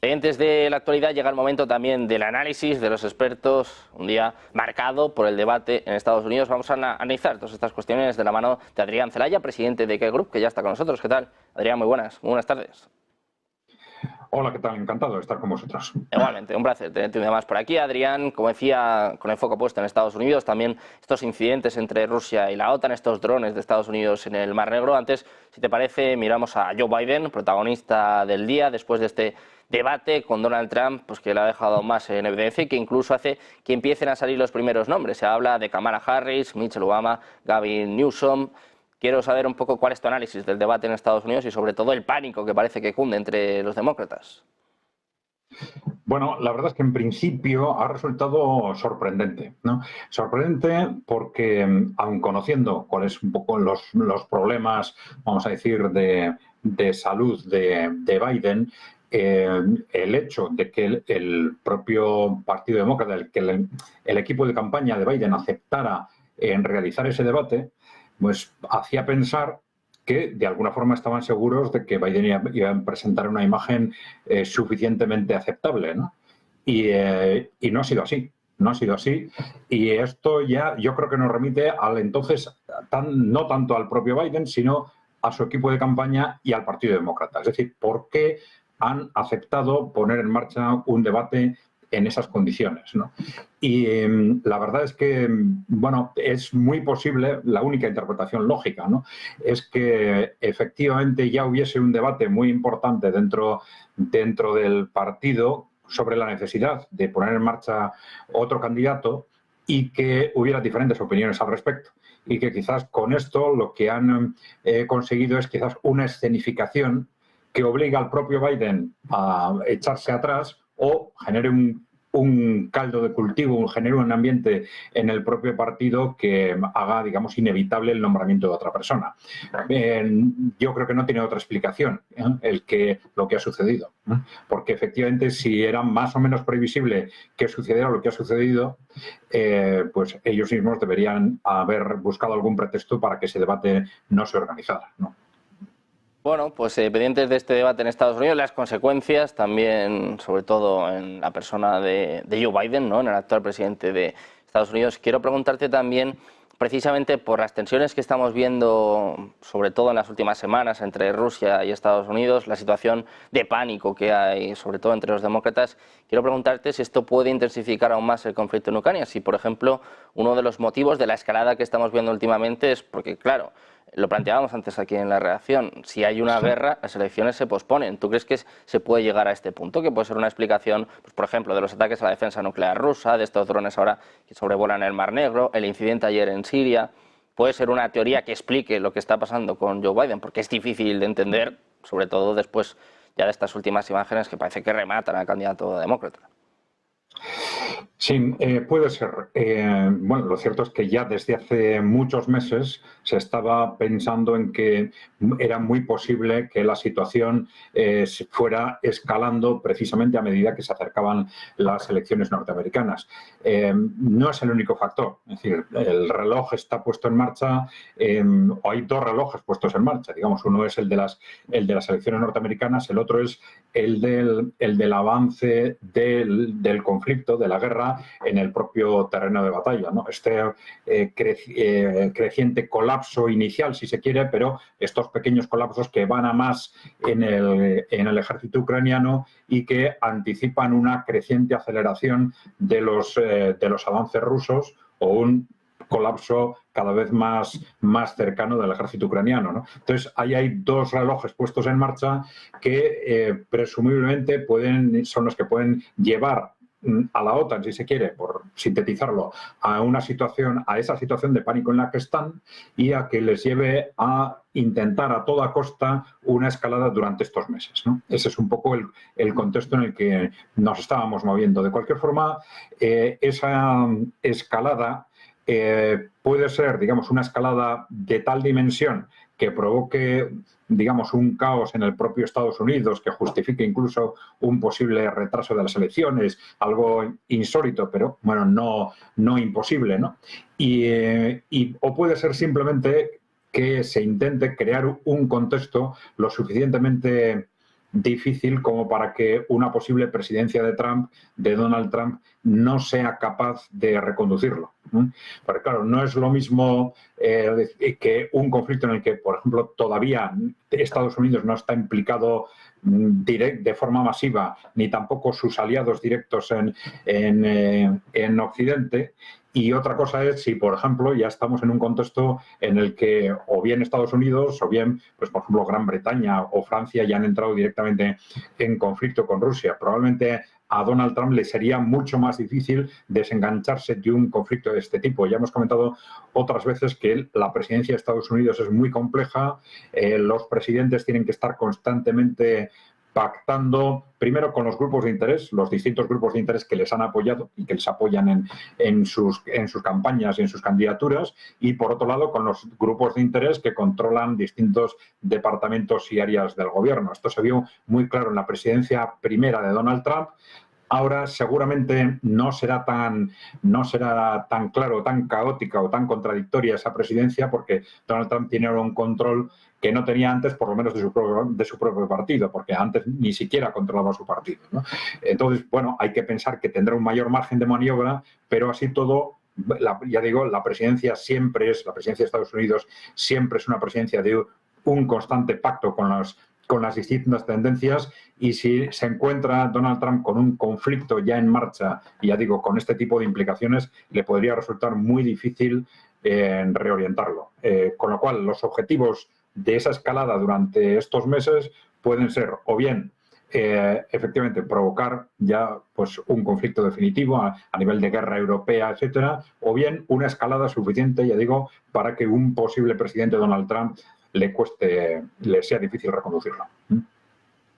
Pendientes de la actualidad, llega el momento también del análisis de los expertos, un día marcado por el debate en Estados Unidos. Vamos a analizar todas estas cuestiones de la mano de Adrián Celaya, presidente de K Group, que ya está con nosotros. ¿Qué tal? Adrián, muy buenas tardes. Hola, ¿qué tal? Encantado de estar con vosotros. Igualmente, un placer tenerte un día más por aquí. Adrián, como decía, con el foco puesto en Estados Unidos, también estos incidentes entre Rusia y la OTAN, estos drones de Estados Unidos en el Mar Negro. Antes, si te parece, miramos a Joe Biden, protagonista del día, después de este debate con Donald Trump, pues que le ha dejado más en evidencia y que incluso hace que empiecen a salir los primeros nombres. Se habla de Kamala Harris, Michelle Obama, Gavin Newsom. Quiero saber un poco cuál es tu análisis del debate en Estados Unidos y sobre todo el pánico que parece que cunde entre los demócratas. Bueno, la verdad es que en principio ha resultado sorprendente, ¿no? Sorprendente porque, aun conociendo cuáles un poco los problemas, vamos a decir, de salud de Biden, el hecho de que el propio Partido Demócrata, el equipo de campaña de Biden aceptara en realizar ese debate, pues hacía pensar que de alguna forma estaban seguros de que Biden iba a presentar una imagen suficientemente aceptable, ¿no? Y no ha sido así. No ha sido así. Y esto ya yo creo que nos remite al entonces, no tanto al propio Biden, sino a su equipo de campaña y al Partido Demócrata. Es decir, ¿por qué han aceptado poner en marcha un debate en esas condiciones, ¿no? Y la verdad es que, bueno, es muy posible, la única interpretación lógica, ¿no?, es que efectivamente ya hubiese un debate muy importante dentro del partido sobre la necesidad de poner en marcha otro candidato y que hubiera diferentes opiniones al respecto. Y que quizás con esto lo que han conseguido es quizás una escenificación que obliga al propio Biden a echarse atrás o genere un caldo de cultivo, genere un ambiente en el propio partido que haga, digamos, inevitable el nombramiento de otra persona. Yo creo que no tiene otra explicación lo que ha sucedido, porque efectivamente si era más o menos previsible que sucediera lo que ha sucedido, pues ellos mismos deberían haber buscado algún pretexto para que ese debate no se organizara, ¿no? Bueno, pues pendientes de este debate en Estados Unidos, las consecuencias también, sobre todo en la persona de Joe Biden, ¿no?, en el actual presidente de Estados Unidos. Quiero preguntarte también, precisamente por las tensiones que estamos viendo, sobre todo en las últimas semanas, entre Rusia y Estados Unidos, la situación de pánico que hay, sobre todo entre los demócratas. Quiero preguntarte si esto puede intensificar aún más el conflicto en Ucrania, si, por ejemplo, uno de los motivos de la escalada que estamos viendo últimamente es porque, claro, lo planteábamos antes aquí en la redacción, si hay una guerra, las elecciones se posponen. ¿Tú crees que se puede llegar a este punto? Que puede ser una explicación, pues, por ejemplo, de los ataques a la defensa nuclear rusa, de estos drones ahora que sobrevuelan el Mar Negro, el incidente ayer en Siria. Puede ser una teoría que explique lo que está pasando con Joe Biden, porque es difícil de entender, sobre todo después ya de estas últimas imágenes que parece que rematan al candidato demócrata. Sí, puede ser. Bueno, lo cierto es que ya desde hace muchos meses se estaba pensando en que era muy posible que la situación se fuera escalando precisamente a medida que se acercaban las elecciones norteamericanas. No es el único factor. Es decir, el reloj está puesto en marcha, o hay dos relojes puestos en marcha. Digamos, uno es el de las elecciones norteamericanas, el otro es el del avance del conflicto, de la guerra, en el propio terreno de batalla, ¿no? Este creciente colapso inicial, si se quiere, pero estos pequeños colapsos que van a más en el ejército ucraniano y que anticipan una creciente aceleración de los avances rusos o un colapso cada vez más cercano del ejército ucraniano, ¿no? Entonces, ahí hay dos relojes puestos en marcha que presumiblemente son los que pueden llevar a la OTAN, si se quiere, por sintetizarlo, a esa situación de pánico en la que están y a que les lleve a intentar a toda costa una escalada durante estos meses, ¿no? Ese es un poco el contexto en el que nos estábamos moviendo. De cualquier forma, esa escalada puede ser, digamos, una escalada de tal dimensión que provoque, digamos, un caos en el propio Estados Unidos, que justifique incluso un posible retraso de las elecciones, algo insólito, pero, bueno, no imposible, ¿no? O puede ser simplemente que se intente crear un contexto lo suficientemente, difícil como para que una posible presidencia de Donald Trump, no sea capaz de reconducirlo. Porque claro, no es lo mismo que un conflicto en el que, por ejemplo, todavía Estados Unidos no está implicado de forma masiva, ni tampoco sus aliados directos en Occidente. Y otra cosa es si, por ejemplo, ya estamos en un contexto en el que o bien Estados Unidos o bien, pues por ejemplo, Gran Bretaña o Francia ya han entrado directamente en conflicto con Rusia. Probablemente a Donald Trump le sería mucho más difícil desengancharse de un conflicto de este tipo. Ya hemos comentado otras veces que la presidencia de Estados Unidos es muy compleja, los presidentes tienen que estar constantemente pactando primero con los grupos de interés, los distintos grupos de interés que les han apoyado y que les apoyan en sus campañas y en sus candidaturas, y por otro lado con los grupos de interés que controlan distintos departamentos y áreas del gobierno. Esto se vio muy claro en la presidencia primera de Donald Trump. Ahora seguramente no será tan claro, tan caótica o tan contradictoria esa presidencia, porque Donald Trump tiene ahora un control que no tenía antes, por lo menos de su propio partido, porque antes ni siquiera controlaba su partido, ¿no? Entonces, bueno, hay que pensar que tendrá un mayor margen de maniobra, pero así todo, ya digo, la presidencia de Estados Unidos siempre es una presidencia de un constante pacto con las distintas tendencias, y si se encuentra Donald Trump con un conflicto ya en marcha, y ya digo, con este tipo de implicaciones, le podría resultar muy difícil reorientarlo. Con lo cual, los objetivos de esa escalada durante estos meses pueden ser o bien efectivamente provocar ya pues un conflicto definitivo a nivel de guerra europea, etcétera, o bien una escalada suficiente, ya digo, para que un posible presidente Donald Trump le sea difícil reconducirlo.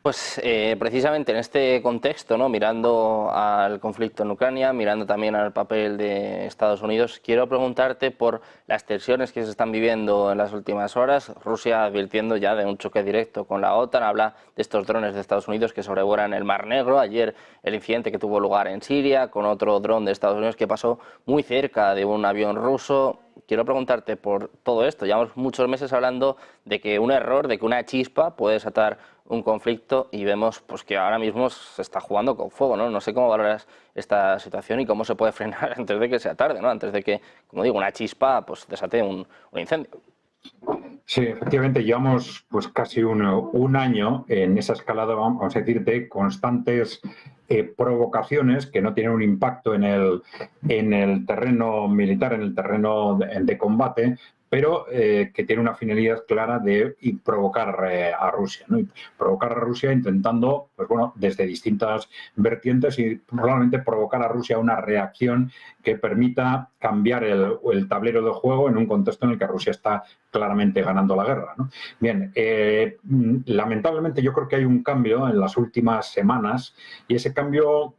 Pues precisamente en este contexto, ¿no? Mirando al conflicto en Ucrania, mirando también al papel de Estados Unidos, quiero preguntarte por las tensiones que se están viviendo en las últimas horas. Rusia advirtiendo ya de un choque directo con la OTAN, habla de estos drones de Estados Unidos que sobrevuelan el Mar Negro. Ayer el incidente que tuvo lugar en Siria con otro dron de Estados Unidos que pasó muy cerca de un avión ruso. Quiero preguntarte por todo esto. Llevamos muchos meses hablando de que un error, de que una chispa puede desatar un conflicto, y vemos pues que ahora mismo se está jugando con fuego, ¿no? No sé cómo valoras esta situación y cómo se puede frenar antes de que sea tarde, ¿no? Antes de que, como digo, una chispa pues desate un incendio. Sí, efectivamente, llevamos pues casi un año en esa escalada, vamos a decir, de constantes provocaciones que no tienen un impacto en el terreno militar, en el terreno de combate, pero que tiene una finalidad clara de provocar a Rusia, ¿no? Y provocar a Rusia intentando, pues bueno, desde distintas vertientes, y probablemente provocar a Rusia una reacción que permita cambiar el tablero de juego en un contexto en el que Rusia está claramente ganando la guerra, ¿no? Bien, lamentablemente yo creo que hay un cambio en las últimas semanas, y ese cambio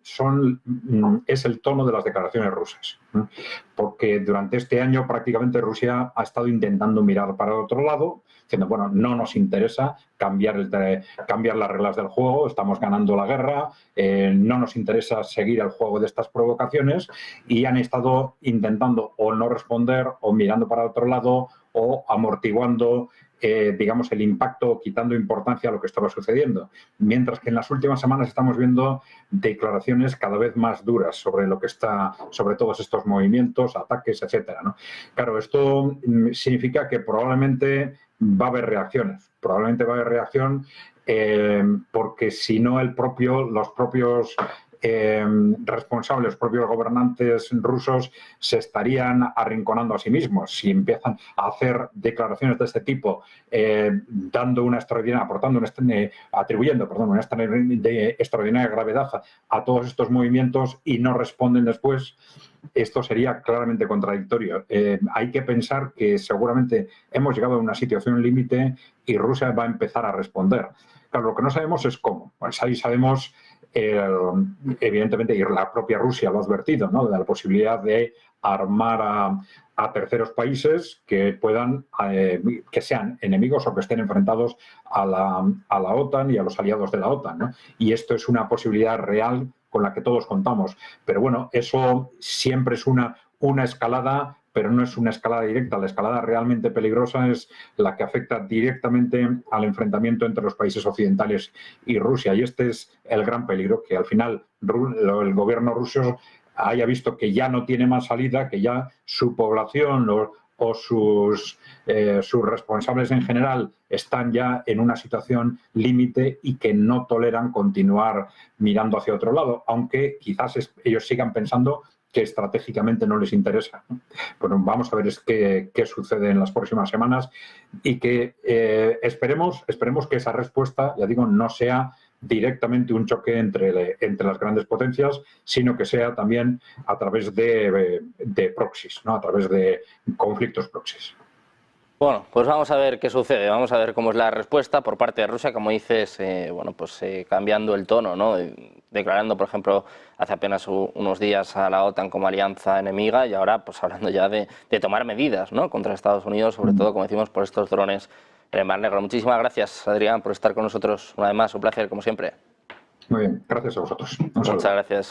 es el tono de las declaraciones rusas, ¿no? Porque durante este año prácticamente Rusia ha estado intentando mirar para otro lado, diciendo, bueno, no nos interesa cambiar las reglas del juego, estamos ganando la guerra, no nos interesa seguir el juego de estas provocaciones, y han estado intentando o no responder o mirando para otro lado o amortiguando digamos, el impacto, quitando importancia a lo que estaba sucediendo. Mientras que en las últimas semanas estamos viendo declaraciones cada vez más duras sobre todos estos movimientos, ataques, etcétera, ¿no? Claro, esto significa que probablemente va a haber reacciones. Probablemente va a haber reacción porque si no los propios responsables, los propios gobernantes rusos se estarían arrinconando a sí mismos si empiezan a hacer declaraciones de este tipo, atribuyendo una extraordinaria gravedad a todos estos movimientos, y no responden después. Esto sería claramente contradictorio. Hay que pensar que seguramente hemos llegado a una situación límite y Rusia va a empezar a responder. Claro, lo que no sabemos es cómo. Pues ahí sabemos, evidentemente, y la propia Rusia lo ha advertido, ¿no?, de la posibilidad de armar a terceros países que que sean enemigos o que estén enfrentados a la OTAN y a los aliados de la OTAN, ¿no? Y esto es una posibilidad real con la que todos contamos. Pero bueno, eso siempre es una escalada pero no es una escalada directa. La escalada realmente peligrosa es la que afecta directamente al enfrentamiento entre los países occidentales y Rusia. Y este es el gran peligro, que al final el gobierno ruso haya visto que ya no tiene más salida, que ya su población o sus responsables en general están ya en una situación límite y que no toleran continuar mirando hacia otro lado, aunque quizás ellos sigan pensando que estratégicamente no les interesa. Bueno, vamos a ver qué sucede en las próximas semanas y que esperemos que esa respuesta, ya digo, no sea directamente un choque entre las grandes potencias, sino que sea también a través de proxies, ¿no? A través de conflictos proxies. Bueno, pues vamos a ver qué sucede, vamos a ver cómo es la respuesta por parte de Rusia, como dices, cambiando el tono, ¿no? Declarando, por ejemplo, hace apenas unos días a la OTAN como alianza enemiga y ahora pues hablando ya de tomar medidas, ¿no? Contra Estados Unidos, sobre todo, como decimos, por estos drones en el Mar Negro. Muchísimas gracias, Adrián, por estar con nosotros una vez más, un placer, como siempre. Muy bien, gracias a vosotros. Muchas gracias.